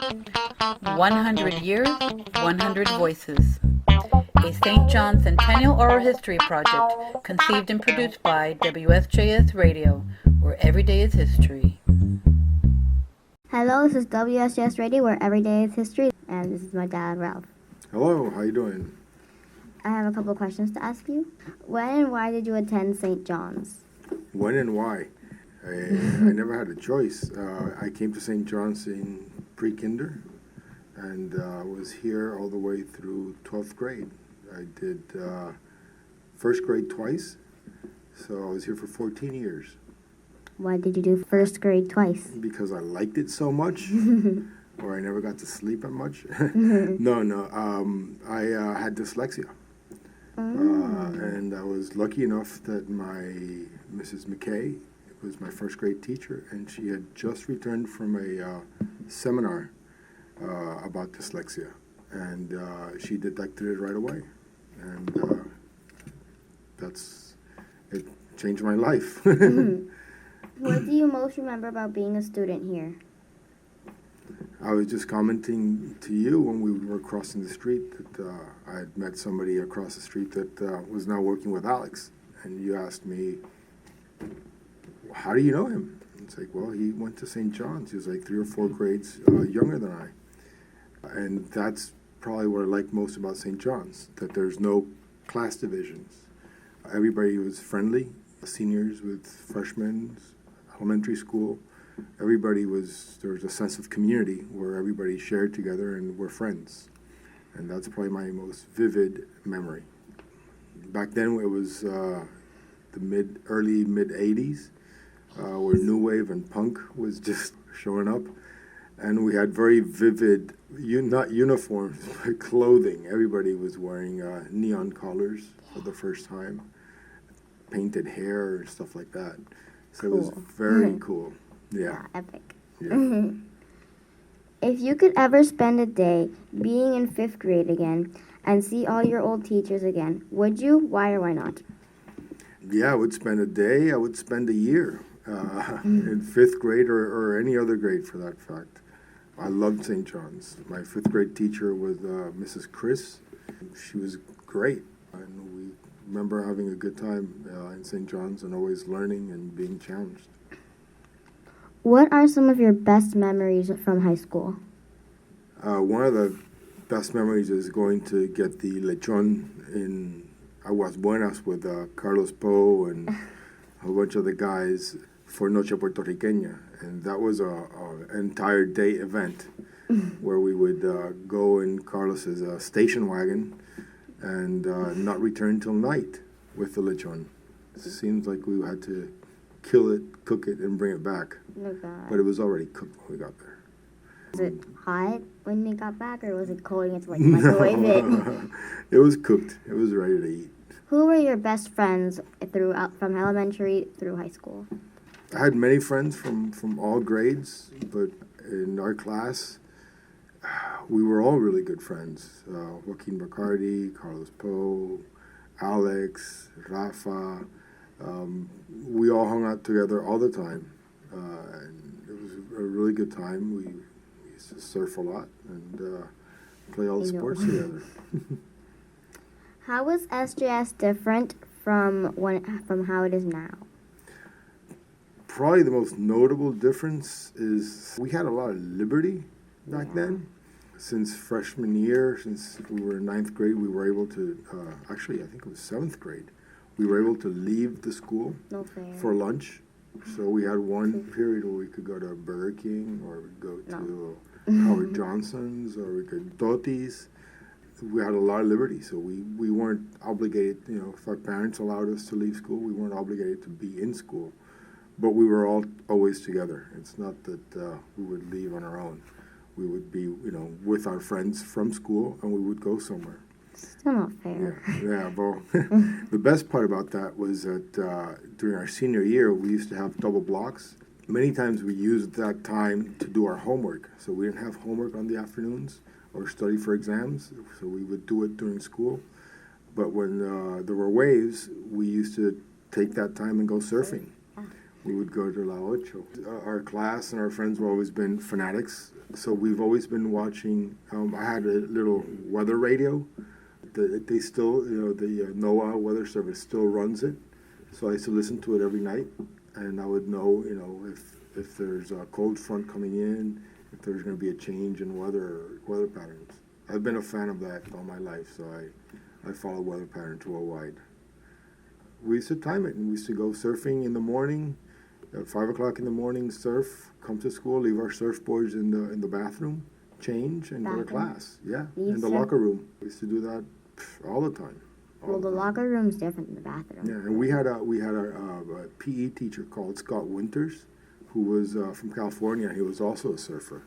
100 Years, 100 Voices. A St. John Centennial Oral History project conceived and produced by WSJS Radio, where every day is history. Hello, this is WSJS Radio, where every day is history, and this is my dad, Ralph. Hello, how you doing? I have a couple of questions to ask you. When and why did you attend St. John's? When and why? I never had a choice. I came to St. John's in pre-kinder, and was here all the way through 12th grade. I did first grade twice, so I was here for 14 years. Why did you do first grade twice? Because I liked it so much, or I never got to sleep that much. I had dyslexia. And I was lucky enough that my Mrs. McKay was my first grade teacher, and she had just returned from a seminar about dyslexia, and she detected it right away, and it changed my life. What do you most remember about being a student here? I was just commenting to you when we were crossing the street that I had met somebody across the street that was now working with Alex. And you asked me, how do you know him? It's like, well, he went to St. John's. He was like 3 or 4 grades younger than I. And that's probably what I like most about St. John's, that there's no class divisions. Everybody was friendly, seniors with freshmen, elementary school. There was a sense of community where everybody shared together and were friends. And that's probably my most vivid memory. Back then it was the early mid-'80s, where new wave and punk was just showing up. And we had very vivid, not uniforms, but clothing. Everybody was wearing neon collars for the first time, painted hair and stuff like that. So It was very cool. Yeah. Epic. Yeah. If you could ever spend a day being in 5th grade again and see all your old teachers again, would you? Why or why not? Yeah, I would spend a day. I would spend a year in 5th grade or any other grade for that fact. I loved St. John's. My 5th grade teacher was Mrs. Chris. She was great. And we remember having a good time in St. John's and always learning and being challenged. What are some of your best memories from high school? One of the best memories is going to get the lechon in Aguas Buenas with Carlos Poe and a whole bunch of the guys for Noche Puertorriqueña. And that was an entire day event where we would go in Carlos's station wagon and not return till night with the lechon. It seems like we had to kill it, cook it, and bring it back. Oh, God. But it was already cooked when we got there. Was it hot when they got back, or was it cold and you had to microwave it? It was cooked. It was ready to eat. Who were your best friends from elementary through high school? I had many friends from all grades, but in our class, we were all really good friends. Joaquin Bacardi, Carlos Poe, Alex, Rafa. We all hung out together all the time, and it was a really good time. We used to surf a lot and play all the sports together. How was SJS different from how it is now? Probably the most notable difference is we had a lot of liberty back then. Since freshman year, since we were in 9th grade, we were able to, actually I think it was 7th grade, we were able to leave the school for lunch. So we had one period where we could go to Burger King, or we'd go to Howard Johnson's, or we could Toti's. We had a lot of liberty, so we weren't obligated, if our parents allowed us to leave school, we weren't obligated to be in school. But we were all always together. It's not that we would leave on our own. We would be, with our friends from school, and we would go somewhere. Still not fair. Yeah, well, the best part about that was that during our senior year, we used to have double blocks. Many times we used that time to do our homework. So we didn't have homework on the afternoons or study for exams, so we would do it during school. But when there were waves, we used to take that time and go surfing. We would go to La Ocho. Our class and our friends have always been fanatics, so we've always been watching. I had a little weather radio. They still, the NOAA Weather Service still runs it, so I used to listen to it every night, and I would know, if there's a cold front coming in, if there's going to be a change in weather patterns. I've been a fan of that all my life, so I follow weather patterns worldwide. We used to time it, and we used to go surfing in the morning, at 5 o'clock in the morning, surf, come to school, leave our surfboards in the bathroom, change, and go to class. Yeah, in the locker room. We used to do that all the time. Well, the locker room's different than the bathroom. Yeah, and we had a PE teacher called Scott Winters, who was from California. He was also a surfer.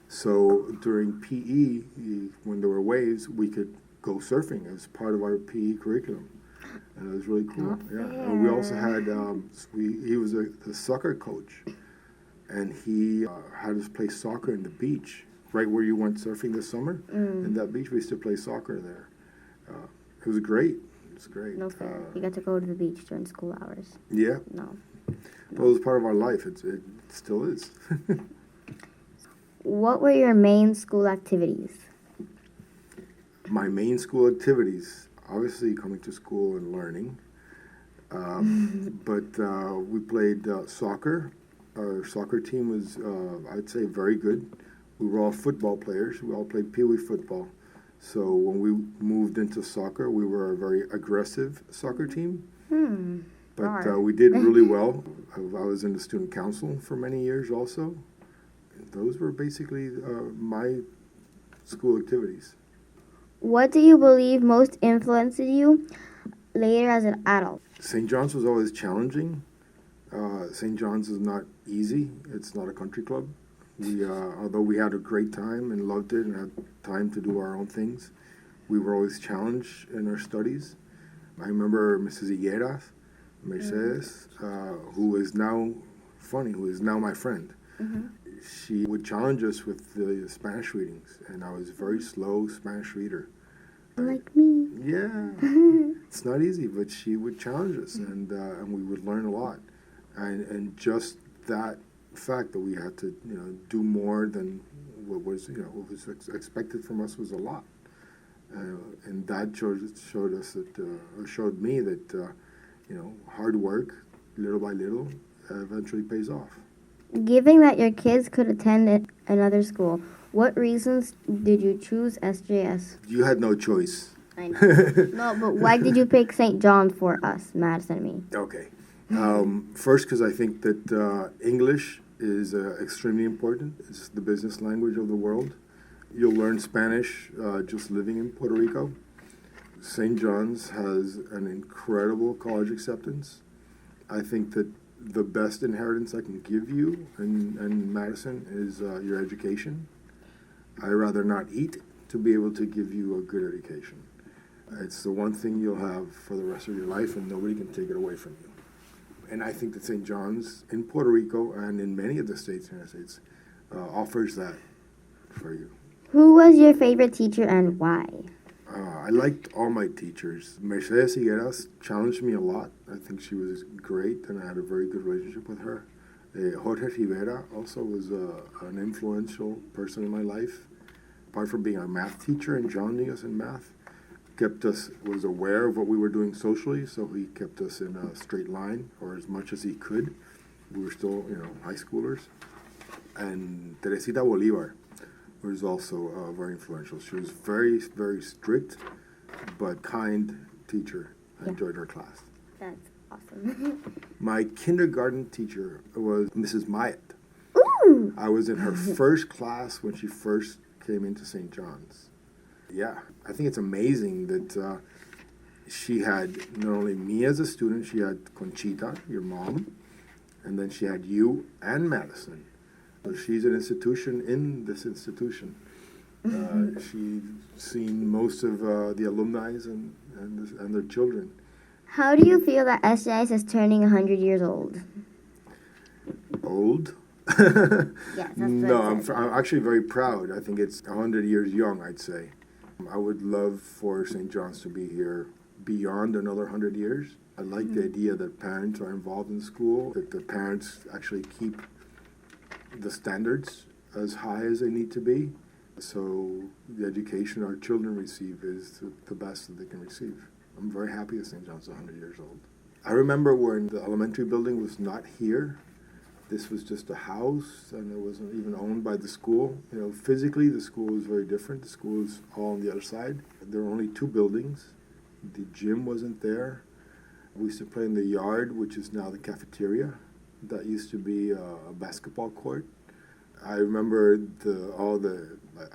So during PE, when there were waves, we could go surfing as part of our PE curriculum. And it was really cool. Yeah, and we also had he was a soccer coach, and he had us play soccer in the beach, right where you went surfing this summer. In that beach, we used to play soccer there. It was great. It was great. No fair. You got to go to the beach during school hours. Yeah. No. Well, it was part of our life. It still is. What were your main school activities? My main school activities, obviously coming to school and learning. But we played soccer. Our soccer team was, I'd say, very good. We were all football players. We all played Pee-wee football. So when we moved into soccer, we were a very aggressive soccer team. But we did really well. I was in the student council for many years also. Those were basically my school activities. What do you believe most influenced you later as an adult? St. John's was always challenging. St. John's is not easy. It's not a country club. Although we had a great time and loved it and had time to do our own things, we were always challenged in our studies. I remember Mrs. Higueras, Mercedes, who is now my friend. She would challenge us with the Spanish readings, and I was a very slow Spanish reader. Like me. Yeah. It's not easy, but she would challenge us, and we would learn a lot. And just that fact that we had to, do more than what was expected from us was a lot. And that showed me that, hard work, little by little, eventually pays off. Given that your kids could attend another school, what reasons did you choose SJS? You had no choice. I know. No, but why did you pick St. John for us, Madison and me? Okay. First, because I think that English is extremely important. It's the business language of the world. You'll learn Spanish just living in Puerto Rico. St. John's has an incredible college acceptance. I think that the best inheritance I can give you in Madison is your education. I'd rather not eat to be able to give you a good education. It's the one thing you'll have for the rest of your life, and nobody can take it away from you. And I think that St. John's in Puerto Rico and in many of the states in the United States offers that for you. Who was your favorite teacher and why? I liked all my teachers. Mercedes Higueras challenged me a lot. I think she was great, and I had a very good relationship with her. Jorge Rivera also was an influential person in my life. Apart from being our math teacher and joining us in math, was aware of what we were doing socially, so he kept us in a straight line, or as much as he could. We were still, high schoolers. And Teresita Bolivar was also very influential. She was very, very strict, but kind teacher. I enjoyed her class. That's awesome. My kindergarten teacher was Mrs. Myatt. Ooh! I was in her first class when she first came into St. John's. Yeah, I think it's amazing that she had not only me as a student, she had Conchita, your mom, and then she had you and Madison. So she's an institution in this institution. She's seen most of the alumni and their children. How do you feel that SJS is turning 100 years old? Old? Yes, that's No, what I'm actually very proud. I think it's 100 years young, I'd say. I would love for St. John's to be here beyond another 100 years. I like the idea that parents are involved in school, that the parents actually keep the standards as high as they need to be. So the education our children receive is the best that they can receive. I'm very happy that St. John's 100 years old. I remember when the elementary building was not here. This was just a house, and it wasn't even owned by the school. You know, physically, the school is very different. The school is all on the other side. There were only 2 buildings. The gym wasn't there. We used to play in the yard, which is now the cafeteria. That used to be a basketball court. I remember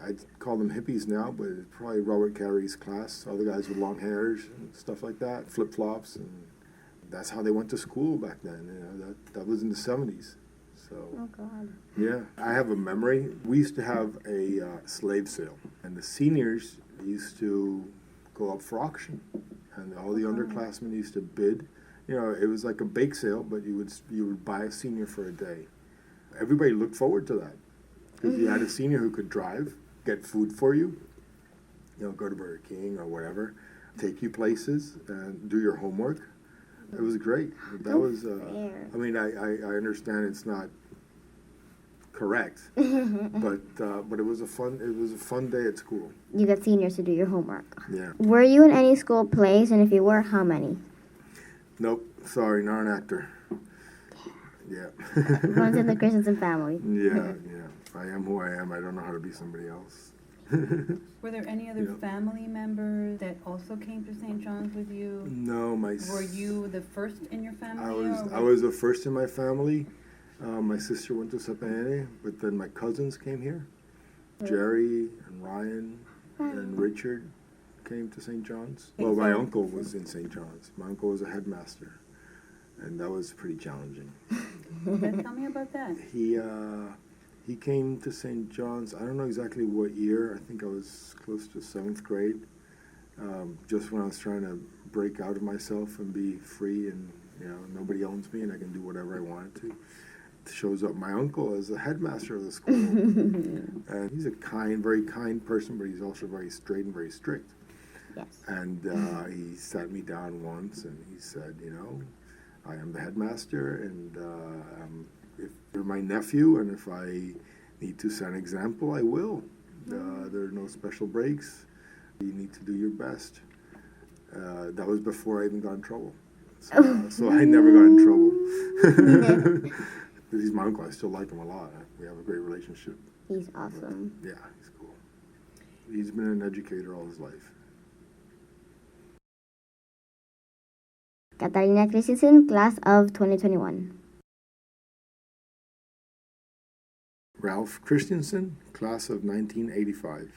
I call them hippies now, but it's probably Robert Carey's class. All the guys with long hairs and stuff like that, flip-flops, and that's how they went to school back then. You know, that was in the 70s. So, Oh, God. yeah, I have a memory. We used to have a slave sale, and the seniors used to go up for auction, and all the underclassmen used to bid. You know, it was like a bake sale, but you would buy a senior for a day. Everybody looked forward to that because you had a senior who could drive, get food for you, you know, go to Burger King or whatever, take you places, and do your homework. It was great. That was. I mean, I understand it's not correct, but it was a fun day at school. You got seniors to do your homework. Yeah. Were you in any school plays, and if you were, how many? Nope. Sorry, not an actor. Yeah. Runs in the Christiansen family. Yeah. I am who I am. I don't know how to be somebody else. Were there any other family members that also came to St. John's with you? No, Were you the first in your family? I was the first in my family. My sister went to Sapane, but then my cousins came here. Jerry and Ryan and Richard came to St. John's. Well, my uncle was in St. John's. My uncle was a headmaster, and that was pretty challenging. Tell me about that. He came to St. John's, I don't know exactly what year. I think I was close to 7th grade, just when I was trying to break out of myself and be free, and you know, nobody owns me and I can do whatever I wanted to. Shows up my uncle as the headmaster of the school. And he's a very kind person, but he's also very straight and very strict. Yes. And he sat me down once and he said, you know, I am the headmaster, and if you're my nephew, and if I need to set an example, I will. There are no special breaks. You need to do your best. That was before I even got in trouble. So I never got in trouble. He's my uncle. I still like him a lot. We have a great relationship. He's awesome. Yeah, he's cool. He's been an educator all his life. Catalina Christiansen, class of 2021. Ralph Christiansen, class of 1985.